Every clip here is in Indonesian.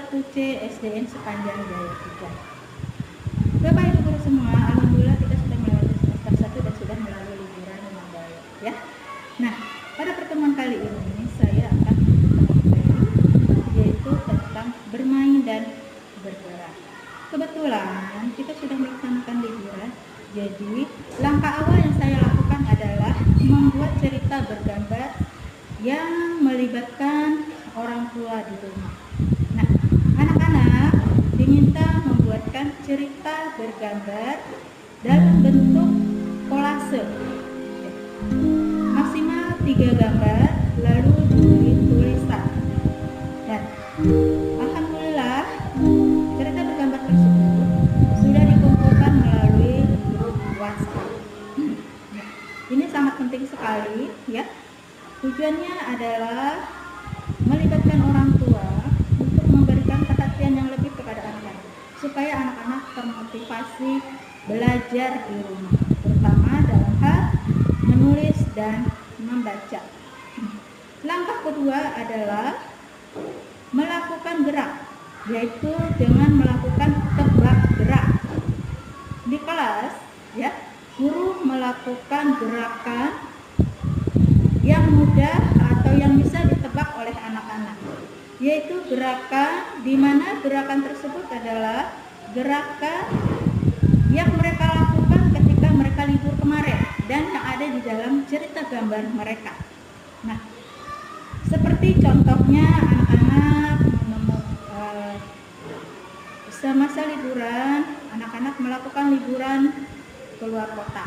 1C SDN Sepanjang Jaya 3. Bapak Ibu Guru semua, alhamdulillah kita sudah melewati semester 1 dan sudah melalui liburan dengan baik ya. Nah, pada pertemuan kali ini saya akan mengenai yaitu tentang bermain dan bergerak. Kebetulan kita sudah melaksanakan liburan, jadi langkah awal yang saya lakukan adalah membuat cerita bergambar yang melibatkan orang tua di rumah. Nah, anak-anak diminta membuatkan cerita bergambar dalam bentuk kolase. Maksimal 3 gambar, lalu diberi tulisan. Dan alhamdulillah cerita bergambar tersebut sudah dikumpulkan melalui grup WhatsApp. Nah, ini sangat penting sekali ya. Tujuannya adalah melibatkan orang tua untuk memberikan perhatian yang lebih kepada anak-anak, supaya anak-anak termotivasi belajar di rumah, terutama dalam hal menulis dan membaca. Langkah kedua adalah melakukan gerak, yaitu dengan melakukan tebak gerak. Di kelas ya, guru melakukan gerakan yang mudah atau yang bisa ditebak oleh anak-anak, yaitu gerakan di mana gerakan tersebut adalah gerakan yang mereka lakukan ketika mereka libur kemarin dan yang ada di dalam cerita gambar mereka. Nah, seperti contohnya anak-anak semasa liburan, anak-anak melakukan liburan keluar kota.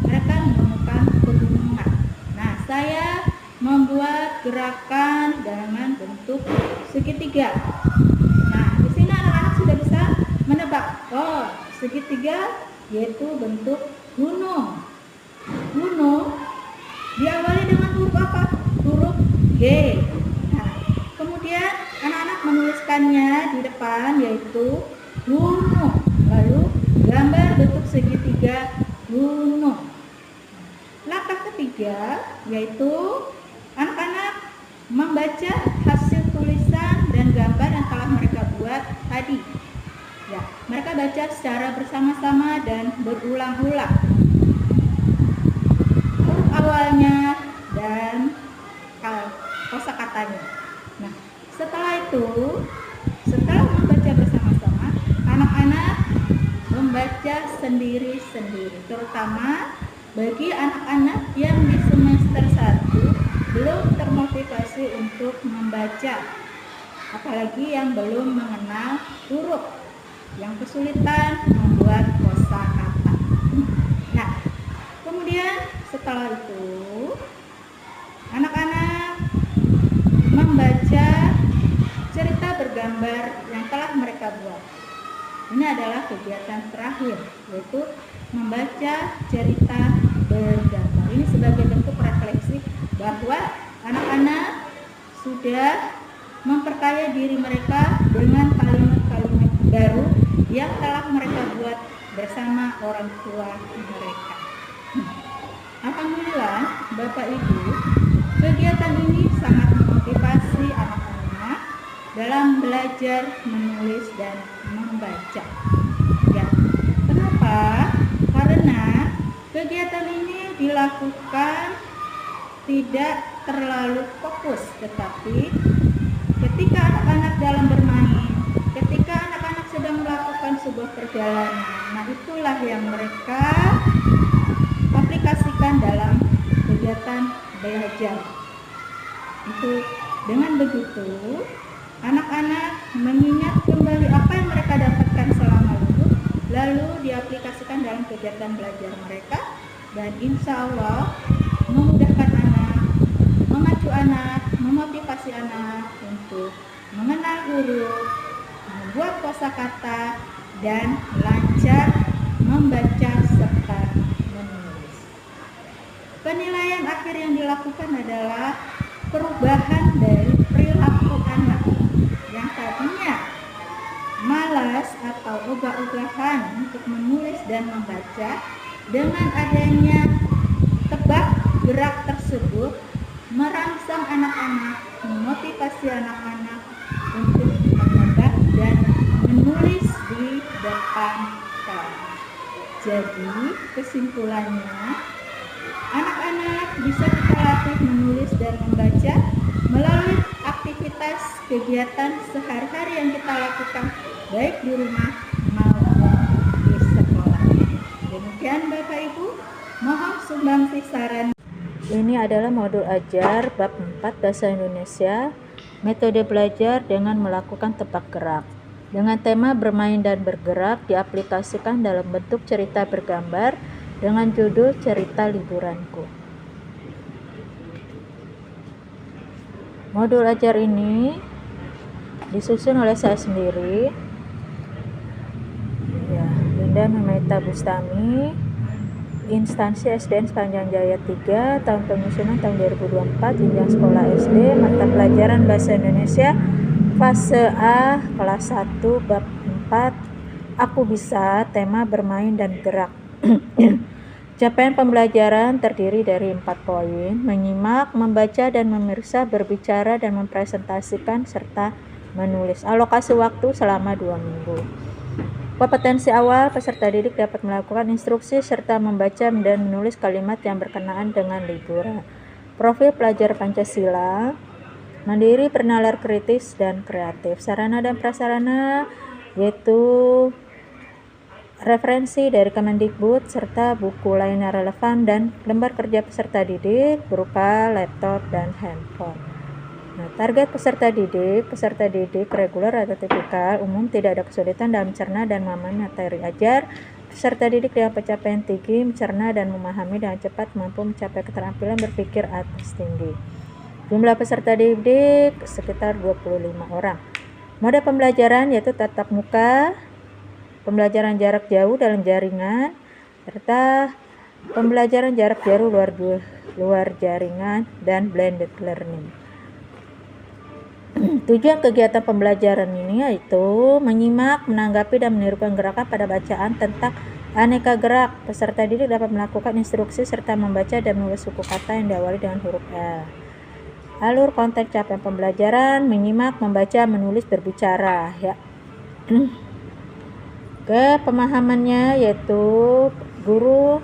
Mereka menemukan pegunungan. Nah, saya membuat gerakan dengan bentuk segitiga. Nah, di sini anak-anak sudah bisa menebak. Oh, segitiga yaitu bentuk gunung. Gunung diawali dengan huruf apa? Huruf G. Nah, kemudian anak-anak menuliskannya di depan yaitu gunung. Lalu gambar bentuk segitiga gunung. Langkah ketiga yaitu anak-anak membaca hasil tulisan dan gambar yang telah mereka buat tadi. Ya, mereka baca secara bersama-sama dan berulang-ulang huruf awalnya dan kosakatanya. Nah, setelah membaca bersama-sama, anak-anak membaca sendiri-sendiri, terutama bagi anak-anak yang di semester 1 belum termotivasi untuk membaca, apalagi yang belum mengenal huruf, yang kesulitan membuat kosakata. Nah, kemudian setelah itu anak-anak membaca cerita bergambar yang telah mereka buat. Ini adalah kegiatan terakhir, yaitu membaca cerita bergambar. Ini sebagai bentuk refleksi bahwa anak-anak sudah memperkaya diri mereka dengan kalimat-kalimat baru yang telah mereka buat bersama orang tua mereka. Alhamdulillah, Bapak Ibu, kegiatan ini sangat memotivasi anak-anak dalam belajar menulis dan membaca. Ya, kenapa? Karena kegiatan ini dilakukan tidak terlalu fokus, tetapi ketika anak-anak dalam bermain, ketika anak-anak sedang melakukan sebuah perjalanan, nah itulah yang mereka aplikasikan dalam kegiatan belajar. Itu dengan begitu anak-anak mengingat kembali apa yang mereka dapatkan selama libur, lalu diaplikasikan dalam kegiatan belajar mereka, dan insya Allah memudahkan anak, memacu anak, memotivasi anak untuk mengenal huruf, membuat kosakata, dan lancar membaca serta menulis. Penilaian akhir yang dilakukan adalah perubahan dari perilaku anak yang tadinya malas atau ogah-ogahan untuk menulis dan membaca. Dengan adanya tebak gerak tersebut merangsang anak-anak, memotivasi anak-anak untuk menebak Jadi kesimpulannya, anak-anak bisa kita latih menulis dan membaca melalui aktivitas kegiatan sehari-hari yang kita lakukan baik di rumah maupun di sekolah. Demikian Bapak Ibu, mohon sumbangsi saran. Ini adalah modul ajar bab 4 Bahasa Indonesia, metode belajar dengan melakukan tebak gerak. Dengan tema bermain dan bergerak diaplikasikan dalam bentuk cerita bergambar dengan judul Cerita Liburanku. Modul ajar ini disusun oleh saya sendiri, ya, Linda Memaita Bustami, instansi SDN Sepanjang Jaya 3, tahun penyusunan tahun 2024, jenjang sekolah SD, mata pelajaran Bahasa Indonesia fase A kelas 1 bab 4, Aku Bisa, tema bermain dan gerak. Capaian pembelajaran terdiri dari 4 poin: menyimak, membaca dan memeriksa, berbicara dan mempresentasikan, serta menulis. Alokasi waktu selama 2 minggu. Kompetensi awal, peserta didik dapat melakukan instruksi serta membaca dan menulis kalimat yang berkenaan dengan liburan. Profil pelajar Pancasila, mandiri, bernalar, kritis, dan kreatif. Sarana dan prasarana yaitu referensi dari Kemendikbud serta buku lainnya relevan dan lembar kerja peserta didik berupa laptop dan handphone. Nah, target peserta didik reguler atau tipikal umum tidak ada kesulitan dalam mencerna dan memahami materi ajar. Peserta didik dengan pencapaian tinggi mencerna dan memahami dengan cepat, mampu mencapai keterampilan berpikir atas tinggi. Jumlah peserta didik sekitar 25 orang. Mode pembelajaran yaitu tatap muka, pembelajaran jarak jauh dalam jaringan, serta pembelajaran jarak jauh luar jaringan, dan blended learning. Tujuan kegiatan pembelajaran ini yaitu menyimak, menanggapi, dan menirukan gerakan pada bacaan tentang aneka gerak. Peserta didik dapat melakukan instruksi serta membaca dan menulis suku kata yang diawali dengan huruf L. Alur konteks capaian pembelajaran: menyimak, membaca, menulis, berbicara, ya. Pemahamannya yaitu guru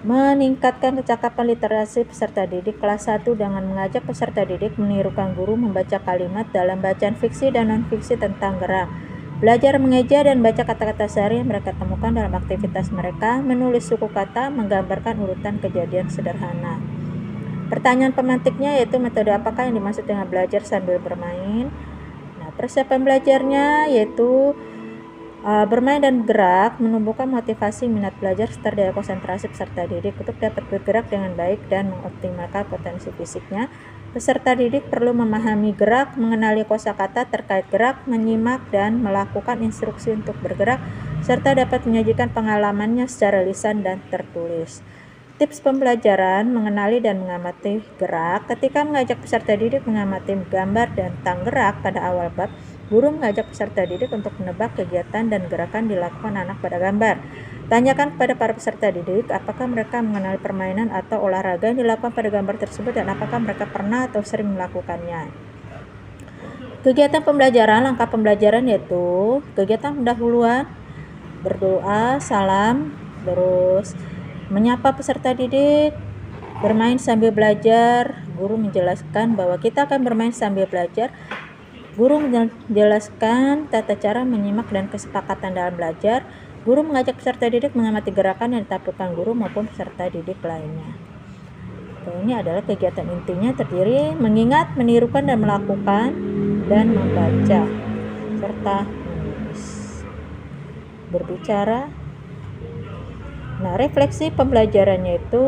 meningkatkan kecakapan literasi peserta didik kelas 1 dengan mengajak peserta didik menirukan guru membaca kalimat dalam bacaan fiksi dan non-fiksi tentang gerak. Belajar mengeja dan baca kata-kata sehari yang mereka temukan dalam aktivitas mereka, menulis suku kata, menggambarkan urutan kejadian sederhana. Pertanyaan pemantiknya yaitu metode apakah yang dimaksud dengan belajar sambil bermain. Nah, persiapan belajarnya yaitu bermain dan gerak, menumbuhkan motivasi minat belajar serta daya konsentrasi peserta didik untuk dapat bergerak dengan baik dan mengoptimalkan potensi fisiknya. Peserta didik perlu memahami gerak, mengenali kosakata terkait gerak, menyimak dan melakukan instruksi untuk bergerak, serta dapat menyajikan pengalamannya secara lisan dan tertulis. Tips pembelajaran: mengenali dan mengamati gerak. Ketika mengajak peserta didik mengamati gambar dan tentang gerak pada awal bab, guru mengajak peserta didik untuk menebak kegiatan dan gerakan dilakukan anak pada gambar. Tanyakan kepada para peserta didik apakah mereka mengenali permainan atau olahraga yang dilakukan pada gambar tersebut dan apakah mereka pernah atau sering melakukannya. Kegiatan pembelajaran, langkah pembelajaran yaitu kegiatan pendahuluan, berdoa, salam, terus menyapa peserta didik, bermain sambil belajar. Guru menjelaskan bahwa kita akan bermain sambil belajar. Guru menjelaskan tata cara menyimak dan kesepakatan dalam belajar. Guru mengajak peserta didik mengamati gerakan yang ditampilkan guru maupun peserta didik lainnya. Ini adalah kegiatan intinya terdiri mengingat, menirukan dan melakukan, dan membaca, serta menulis. Berbicara. Nah, refleksi pembelajarannya itu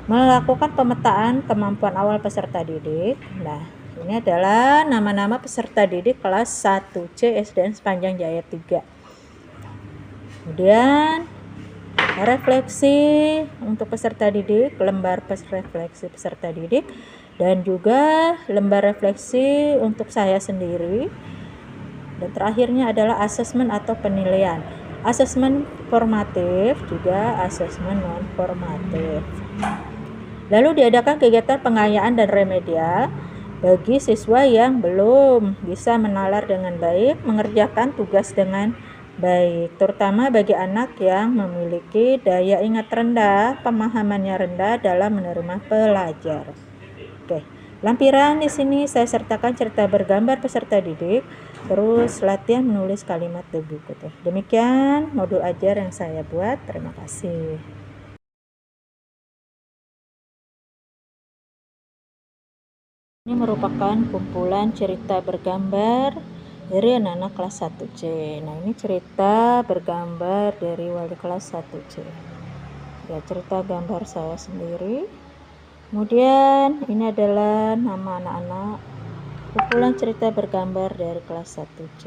melakukan pemetaan kemampuan awal peserta didik. Nah, ini adalah nama-nama peserta didik kelas 1C SDN Sepanjang Jaya 3. Kemudian refleksi untuk peserta didik, lembar refleksi peserta didik, dan juga lembar refleksi untuk saya sendiri. Dan terakhirnya adalah asesmen atau penilaian. Asesmen formatif, juga asesmen non formatif. Lalu diadakan kegiatan pengayaan dan remedial bagi siswa yang belum bisa menalar dengan baik, mengerjakan tugas dengan Baik, terutama bagi anak yang memiliki daya ingat rendah, pemahamannya rendah dalam menerima pelajaran. Oke, lampiran di sini saya sertakan cerita bergambar peserta didik, terus latihan menulis kalimat di buku tuh. Demikian modul ajar yang saya buat. Terima kasih. Ini merupakan kumpulan cerita bergambar dari anak-anak kelas 1C. Nah, ini cerita bergambar dari wali kelas 1C. Ya, cerita gambar saya sendiri. Kemudian ini adalah nama anak-anak kumpulan cerita bergambar dari kelas 1C.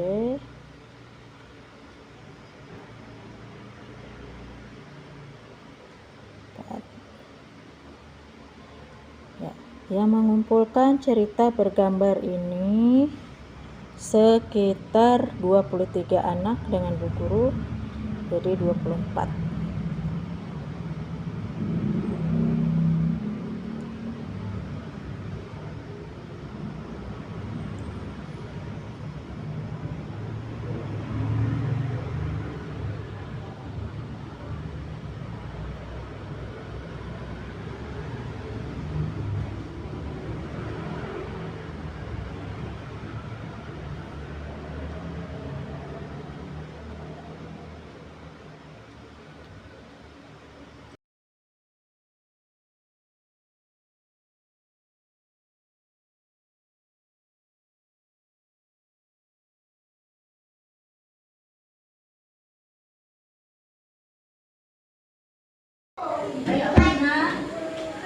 Ya, yang mengumpulkan cerita bergambar ini sekitar 23 anak dengan bu guru, jadi 24.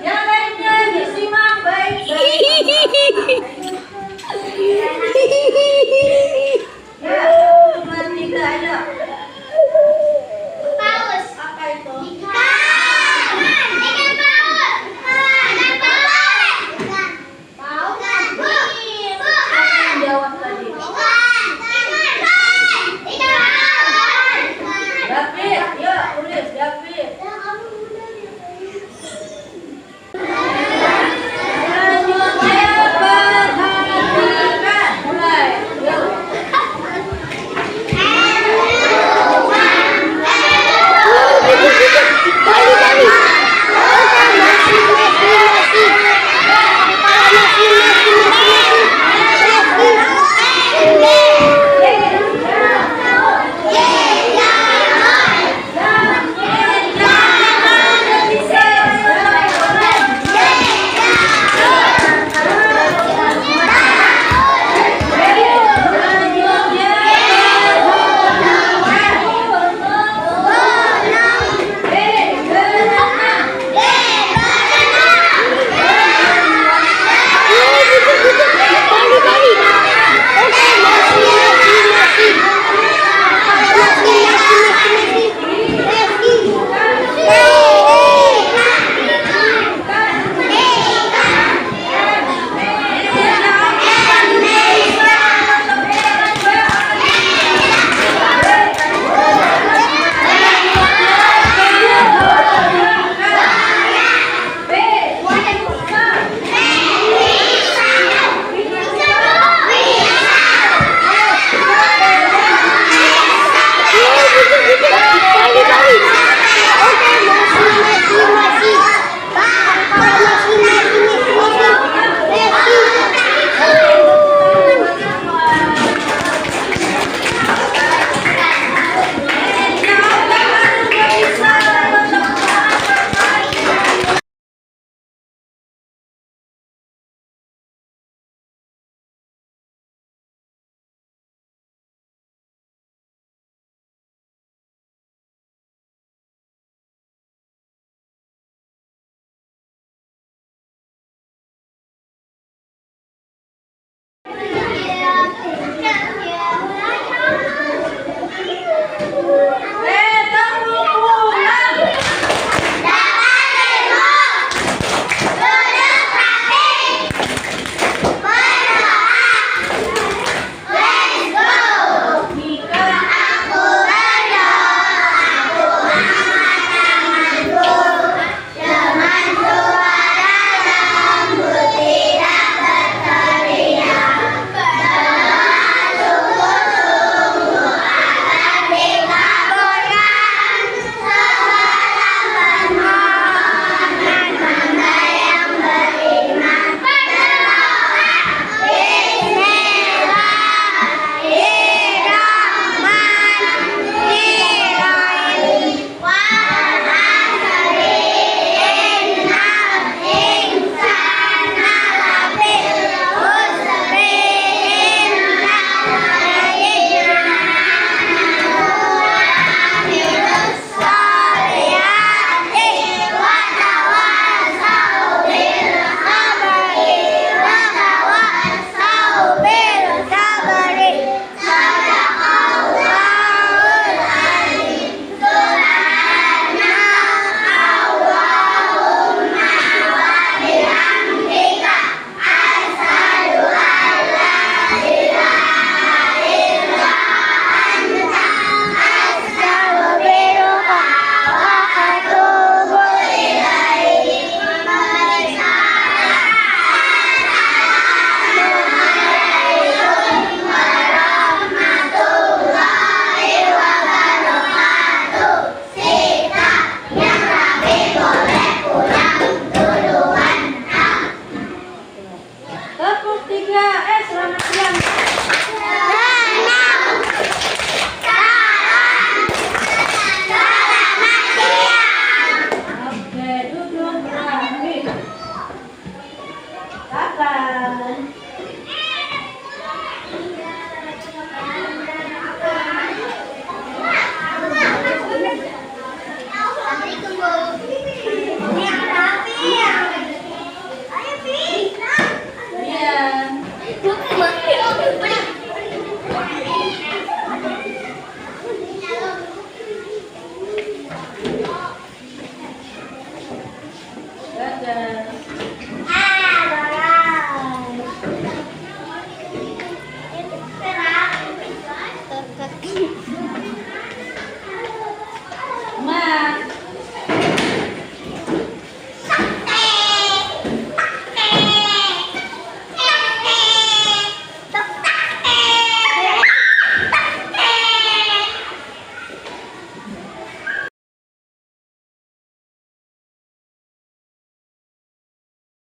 Yang lainnya disimak baik-baik.